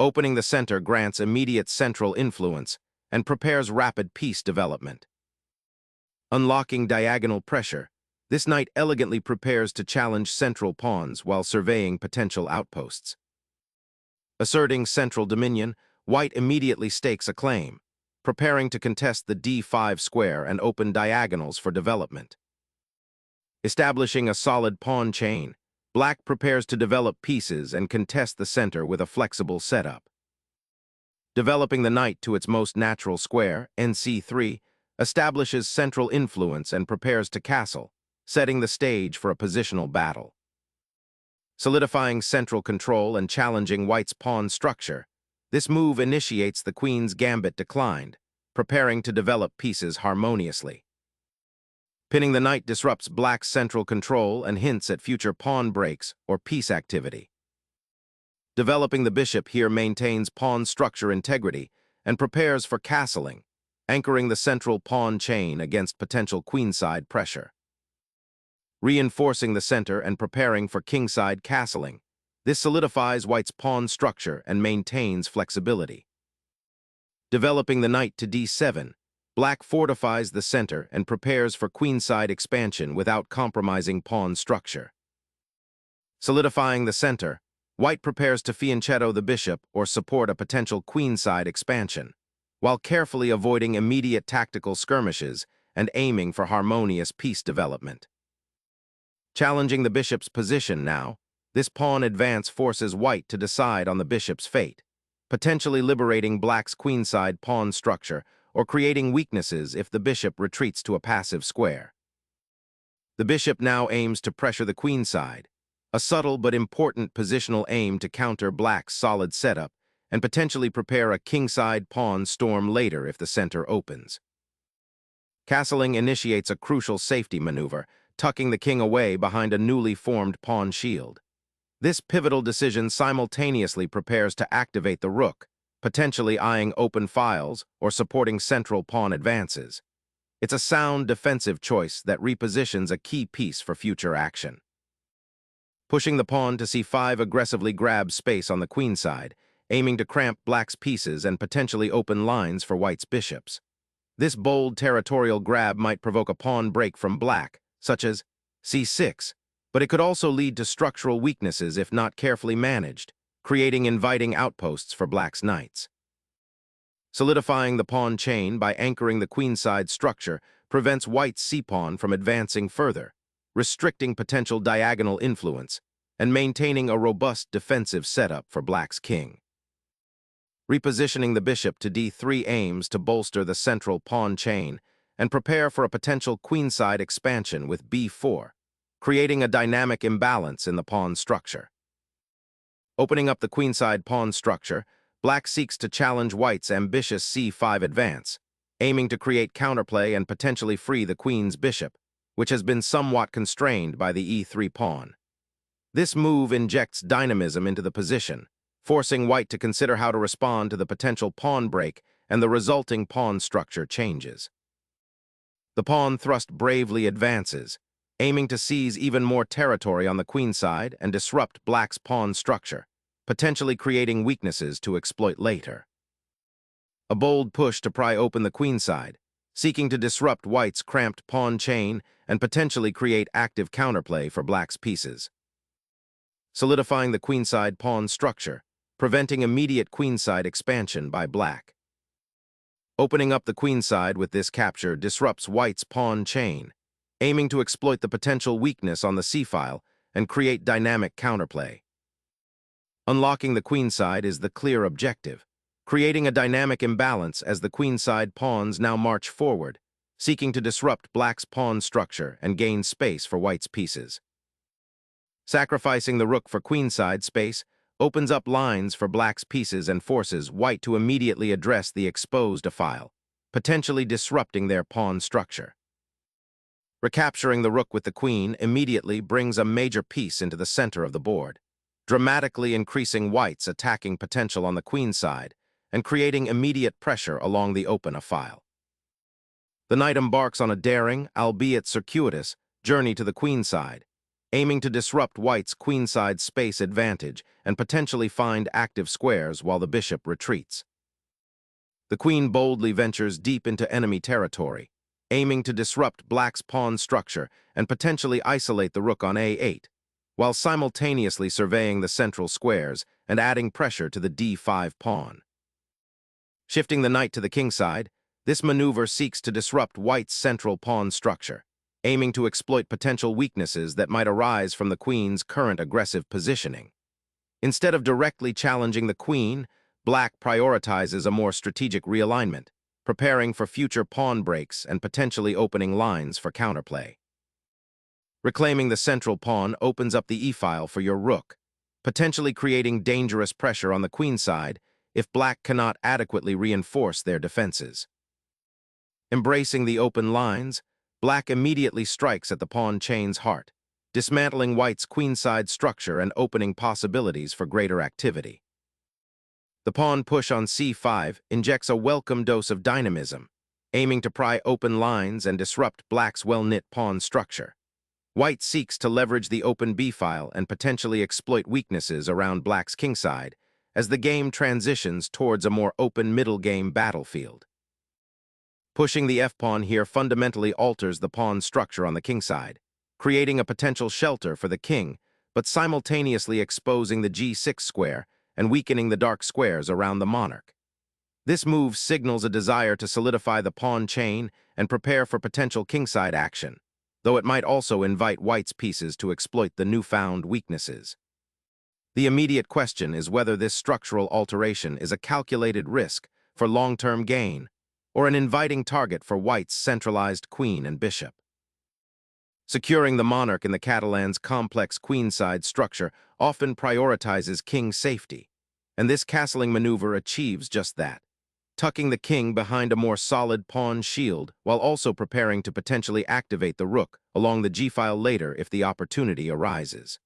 Opening the center grants immediate central influence and prepares rapid piece development. Unlocking diagonal pressure, this knight elegantly prepares to challenge central pawns while surveying potential outposts. Asserting central dominion, white immediately stakes a claim, preparing to contest the d5 square and open diagonals for development. Establishing a solid pawn chain, black prepares to develop pieces and contest the center with a flexible setup. Developing the knight to its most natural square, nc3, establishes central influence and prepares to castle, setting the stage for a positional battle. Solidifying central control and challenging white's pawn structure, this move initiates the queen's gambit declined, preparing to develop pieces harmoniously. Pinning the knight disrupts black's central control and hints at future pawn breaks or piece activity. Developing the bishop here maintains pawn structure integrity and prepares for castling, anchoring the central pawn chain against potential queenside pressure. Reinforcing the center and preparing for kingside castling, this solidifies white's pawn structure and maintains flexibility. Developing the knight to d7, black fortifies the center and prepares for queenside expansion without compromising pawn structure. Solidifying the center, white prepares to fianchetto the bishop or support a potential queenside expansion, while carefully avoiding immediate tactical skirmishes and aiming for harmonious piece development. Challenging the bishop's position now, this pawn advance forces white to decide on the bishop's fate, potentially liberating black's queenside pawn structure or creating weaknesses if the bishop retreats to a passive square. The bishop now aims to pressure the queenside, a subtle but important positional aim to counter black's solid setup and potentially prepare a kingside pawn storm later if the center opens. Castling initiates a crucial safety maneuver, tucking the king away behind a newly formed pawn shield. This pivotal decision simultaneously prepares to activate the rook, potentially eyeing open files or supporting central pawn advances. It's a sound defensive choice that repositions a key piece for future action. Pushing the pawn to c5 aggressively grabs space on the queenside, aiming to cramp black's pieces and potentially open lines for white's bishops. This bold territorial grab might provoke a pawn break from black, such as c6, but it could also lead to structural weaknesses if not carefully managed, creating inviting outposts for black's knights. Solidifying the pawn chain by anchoring the queenside structure prevents white's c-pawn from advancing further, restricting potential diagonal influence and maintaining a robust defensive setup for black's king. Repositioning the bishop to d3 aims to bolster the central pawn chain and prepare for a potential queenside expansion with b4, creating a dynamic imbalance in the pawn structure. Opening up the queenside pawn structure, black seeks to challenge white's ambitious c5 advance, aiming to create counterplay and potentially free the queen's bishop, which has been somewhat constrained by the e3 pawn. This move injects dynamism into the position, forcing white to consider how to respond to the potential pawn break and the resulting pawn structure changes. The pawn thrust bravely advances, aiming to seize even more territory on the queenside and disrupt black's pawn structure, potentially creating weaknesses to exploit later. A bold push to pry open the queenside, seeking to disrupt white's cramped pawn chain and potentially create active counterplay for black's pieces. Solidifying the queenside pawn structure, preventing immediate queenside expansion by black. Opening up the queenside with this capture disrupts white's pawn chain, aiming to exploit the potential weakness on the c-file and create dynamic counterplay. Unlocking the queenside is the clear objective, creating a dynamic imbalance as the queenside pawns now march forward, seeking to disrupt black's pawn structure and gain space for white's pieces. Sacrificing the rook for queenside space opens up lines for black's pieces and forces white to immediately address the exposed file, potentially disrupting their pawn structure. Recapturing the rook with the queen immediately brings a major piece into the center of the board, dramatically increasing white's attacking potential on the queenside and creating immediate pressure along the open file. The knight embarks on a daring, albeit circuitous, journey to the queenside, aiming to disrupt white's queenside space advantage and potentially find active squares while the bishop retreats. The queen boldly ventures deep into enemy territory, aiming to disrupt black's pawn structure and potentially isolate the rook on a8, while simultaneously surveying the central squares and adding pressure to the d5 pawn. Shifting the knight to the kingside, this maneuver seeks to disrupt white's central pawn structure, aiming to exploit potential weaknesses that might arise from the queen's current aggressive positioning. Instead of directly challenging the queen, black prioritizes a more strategic realignment, preparing for future pawn breaks and potentially opening lines for counterplay. Reclaiming the central pawn opens up the e-file for your rook, potentially creating dangerous pressure on the queenside if black cannot adequately reinforce their defenses. Embracing the open lines, black immediately strikes at the pawn chain's heart, dismantling white's queenside structure and opening possibilities for greater activity. The pawn push on c5 injects a welcome dose of dynamism, aiming to pry open lines and disrupt black's well-knit pawn structure. White seeks to leverage the open b-file and potentially exploit weaknesses around black's kingside as the game transitions towards a more open middle-game battlefield. Pushing the f-pawn here fundamentally alters the pawn structure on the kingside, creating a potential shelter for the king, but simultaneously exposing the g6 square and weakening the dark squares around the monarch. This move signals a desire to solidify the pawn chain and prepare for potential kingside action, though it might also invite white's pieces to exploit the newfound weaknesses. The immediate question is whether this structural alteration is a calculated risk for long-term gain or an inviting target for white's centralized queen and bishop. Securing the monarch in the Catalan's complex queenside structure often prioritizes king safety, and this castling maneuver achieves just that, tucking the king behind a more solid pawn shield while also preparing to potentially activate the rook along the g-file later if the opportunity arises.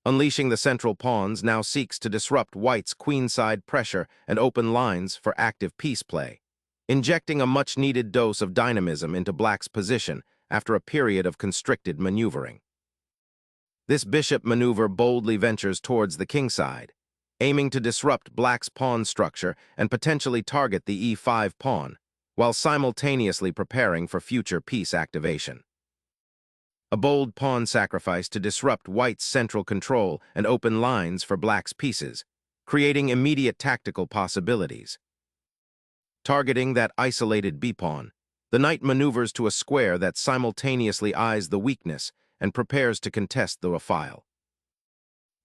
Unleashing the central pawns now seeks to disrupt white's queenside pressure and open lines for active piece play, injecting a much-needed dose of dynamism into black's position after a period of constricted maneuvering. This bishop maneuver boldly ventures towards the kingside, aiming to disrupt black's pawn structure and potentially target the e5 pawn, while simultaneously preparing for future piece activation. A bold pawn sacrifice to disrupt white's central control and open lines for black's pieces, creating immediate tactical possibilities. Targeting that isolated b-pawn, the knight maneuvers to a square that simultaneously eyes the weakness and prepares to contest the file.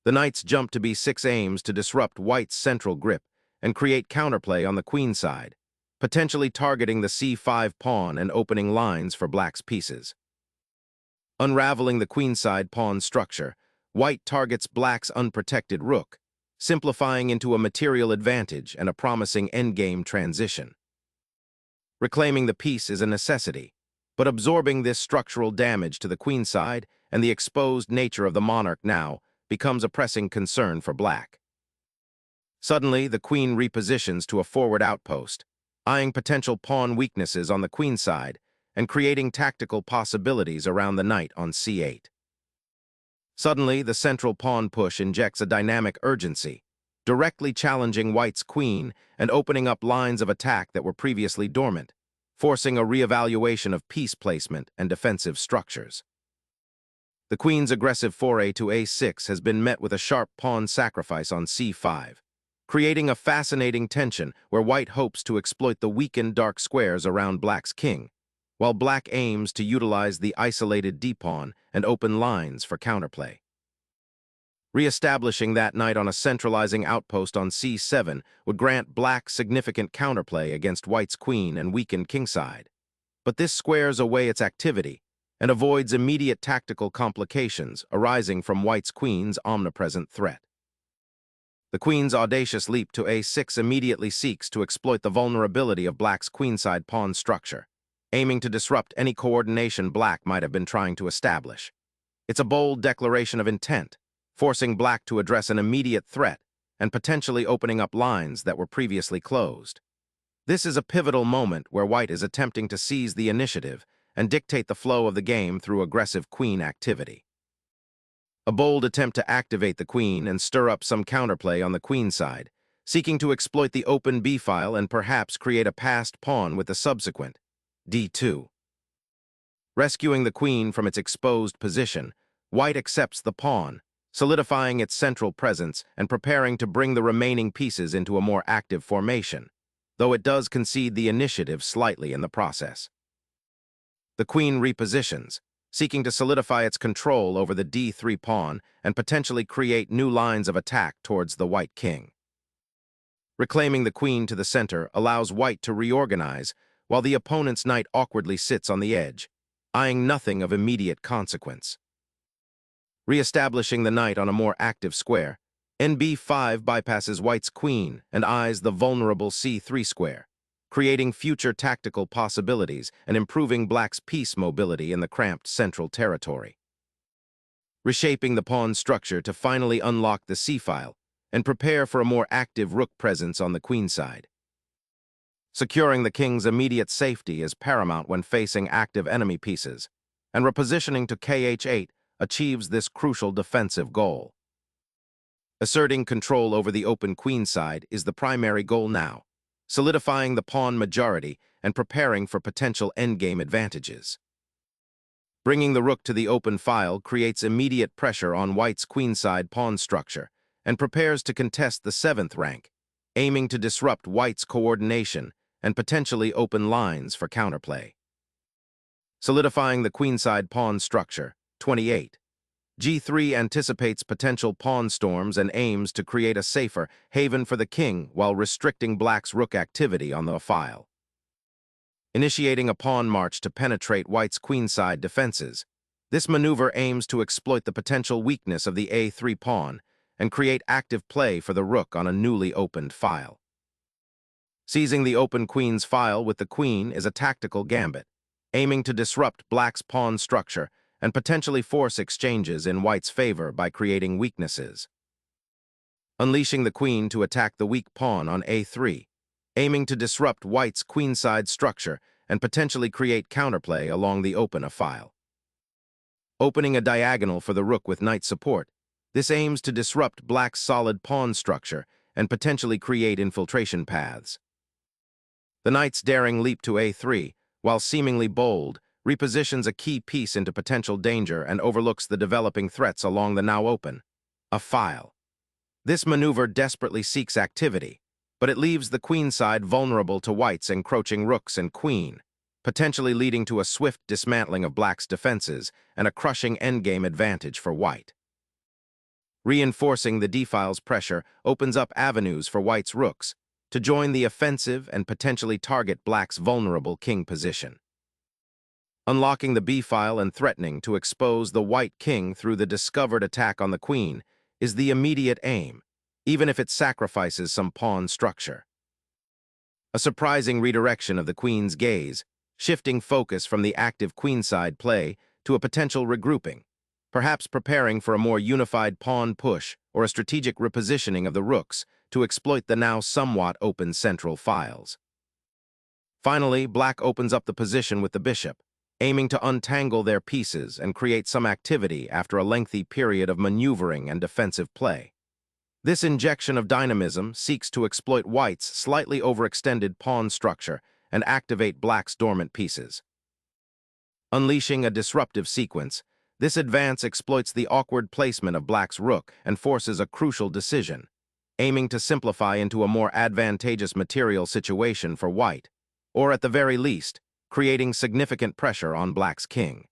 The knight's jump to b6 aims to disrupt white's central grip and create counterplay on the queenside, potentially targeting the c5 pawn and opening lines for black's pieces. Unraveling the queenside pawn structure, white targets black's unprotected rook, simplifying into a material advantage and a promising endgame transition. Reclaiming the piece is a necessity, but absorbing this structural damage to the queenside and the exposed nature of the monarch now becomes a pressing concern for black. Suddenly, the queen repositions to a forward outpost, eyeing potential pawn weaknesses on the queenside and creating tactical possibilities around the knight on c8. Suddenly, the central pawn push injects a dynamic urgency, directly challenging white's queen and opening up lines of attack that were previously dormant, forcing a reevaluation of piece placement and defensive structures. The queen's aggressive foray to a6 has been met with a sharp pawn sacrifice on c5, creating a fascinating tension where white hopes to exploit the weakened dark squares around black's king, while black aims to utilize the isolated d-pawn and open lines for counterplay. Re-establishing that knight on a centralizing outpost on c7 would grant black significant counterplay against white's queen and weaken kingside, but this squares away its activity and avoids immediate tactical complications arising from white's queen's omnipresent threat. The queen's audacious leap to a6 immediately seeks to exploit the vulnerability of black's queenside pawn structure, aiming to disrupt any coordination black might have been trying to establish. It's a bold declaration of intent, forcing black to address an immediate threat and potentially opening up lines that were previously closed. This is a pivotal moment where white is attempting to seize the initiative and dictate the flow of the game through aggressive queen activity. A bold attempt to activate the queen and stir up some counterplay on the queen side, seeking to exploit the open b-file and perhaps create a passed pawn with the subsequent d2. Rescuing the queen from its exposed position, white accepts the pawn, solidifying its central presence and preparing to bring the remaining pieces into a more active formation, though it does concede the initiative slightly in the process. The queen repositions, seeking to solidify its control over the d3 pawn and potentially create new lines of attack towards the white king. Reclaiming the queen to the center allows white to reorganize, while the opponent's knight awkwardly sits on the edge, eyeing nothing of immediate consequence. Re-establishing the knight on a more active square, nb5 bypasses white's queen and eyes the vulnerable c3 square, creating future tactical possibilities and improving black's piece mobility in the cramped central territory. Reshaping the pawn structure to finally unlock the c-file and prepare for a more active rook presence on the queen side. Securing the king's immediate safety is paramount when facing active enemy pieces, and repositioning to kh8 achieves this crucial defensive goal. Asserting control over the open queen side is the primary goal now, solidifying the pawn majority and preparing for potential endgame advantages. Bringing the rook to the open file creates immediate pressure on white's queenside pawn structure and prepares to contest the 7th rank, aiming to disrupt white's coordination and potentially open lines for counterplay. Solidifying the queenside pawn structure, 28. G3 anticipates potential pawn storms and aims to create a safer haven for the king while restricting black's rook activity on the file. Initiating a pawn march to penetrate white's queenside defenses, this maneuver aims to exploit the potential weakness of the a3 pawn and create active play for the rook on a newly opened file. Seizing the open queen's file with the queen is a tactical gambit, aiming to disrupt black's pawn structure and potentially force exchanges in white's favor by creating weaknesses. Unleashing the queen to attack the weak pawn on a3, aiming to disrupt white's queenside structure and potentially create counterplay along the open file. Opening a diagonal for the rook with knight support, this aims to disrupt black's solid pawn structure and potentially create infiltration paths. The knight's daring leap to a3, while seemingly bold, repositions a key piece into potential danger and overlooks the developing threats along the now open file. This maneuver desperately seeks activity, but it leaves the queenside vulnerable to white's encroaching rooks and queen, potentially leading to a swift dismantling of black's defenses and a crushing endgame advantage for white. Reinforcing the d-file's pressure opens up avenues for white's rooks to join the offensive and potentially target black's vulnerable king position. Unlocking the b-file and threatening to expose the white king through the discovered attack on the queen is the immediate aim, even if it sacrifices some pawn structure. A surprising redirection of the queen's gaze, shifting focus from the active queenside play to a potential regrouping, perhaps preparing for a more unified pawn push or a strategic repositioning of the rooks to exploit the now somewhat open central files. Finally, black opens up the position with the bishop, aiming to untangle their pieces and create some activity after a lengthy period of maneuvering and defensive play. This injection of dynamism seeks to exploit white's slightly overextended pawn structure and activate black's dormant pieces. Unleashing a disruptive sequence, this advance exploits the awkward placement of black's rook and forces a crucial decision, aiming to simplify into a more advantageous material situation for white, or at the very least, creating significant pressure on black's king.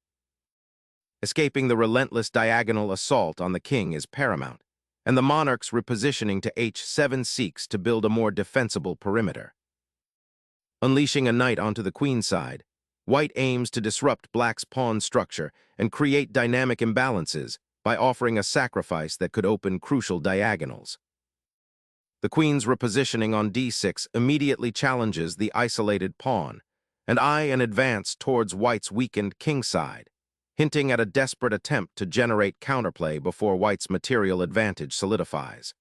Escaping the relentless diagonal assault on the king is paramount, and the monarch's repositioning to h7 seeks to build a more defensible perimeter. Unleashing a knight onto the queen side, white aims to disrupt black's pawn structure and create dynamic imbalances by offering a sacrifice that could open crucial diagonals. The queen's repositioning on d6 immediately challenges the isolated pawn, and an advance towards white's weakened king side, hinting at a desperate attempt to generate counterplay before white's material advantage solidifies.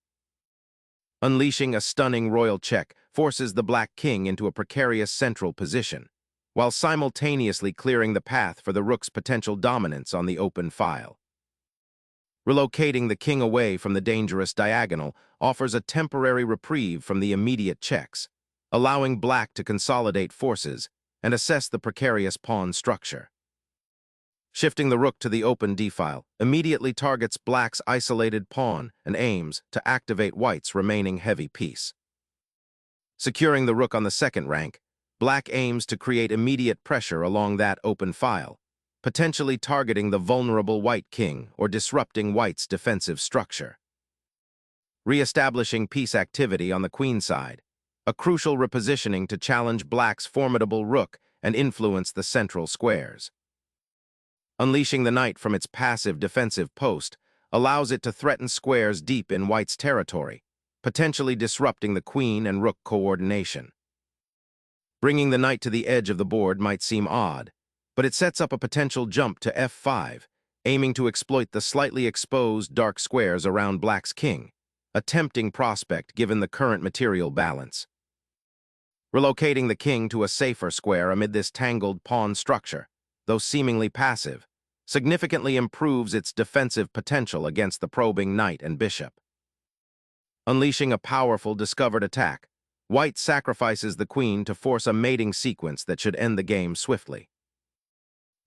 Unleashing a stunning royal check forces the black king into a precarious central position, while simultaneously clearing the path for the rook's potential dominance on the open file. Relocating the king away from the dangerous diagonal offers a temporary reprieve from the immediate checks, allowing black to consolidate forces and assess the precarious pawn structure. Shifting the rook to the open d-file immediately targets black's isolated pawn and aims to activate white's remaining heavy piece. Securing the rook on the second rank, black aims to create immediate pressure along that open file, potentially targeting the vulnerable white king or disrupting white's defensive structure. Re-establishing piece activity on the queen side, a crucial repositioning to challenge black's formidable rook and influence the central squares. Unleashing the knight from its passive defensive post allows it to threaten squares deep in white's territory, potentially disrupting the queen and rook coordination. Bringing the knight to the edge of the board might seem odd, but it sets up a potential jump to f5, aiming to exploit the slightly exposed dark squares around black's king, a tempting prospect given the current material balance. Relocating the king to a safer square amid this tangled pawn structure, though seemingly passive, significantly improves its defensive potential against the probing knight and bishop. Unleashing a powerful discovered attack, white sacrifices the queen to force a mating sequence that should end the game swiftly.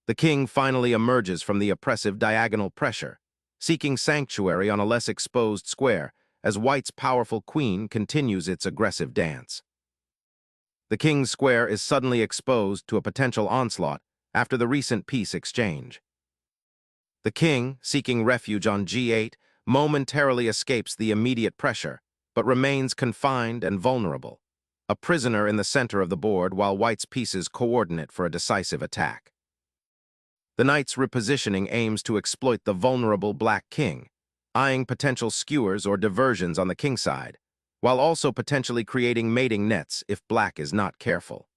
The king finally emerges from the oppressive diagonal pressure, seeking sanctuary on a less exposed square as white's powerful queen continues its aggressive dance. The king's square is suddenly exposed to a potential onslaught after the recent piece exchange. The king, seeking refuge on g8, momentarily escapes the immediate pressure, but remains confined and vulnerable, a prisoner in the center of the board while white's pieces coordinate for a decisive attack. The knight's repositioning aims to exploit the vulnerable black king, eyeing potential skewers or diversions on the king side, while also potentially creating mating nets if black is not careful.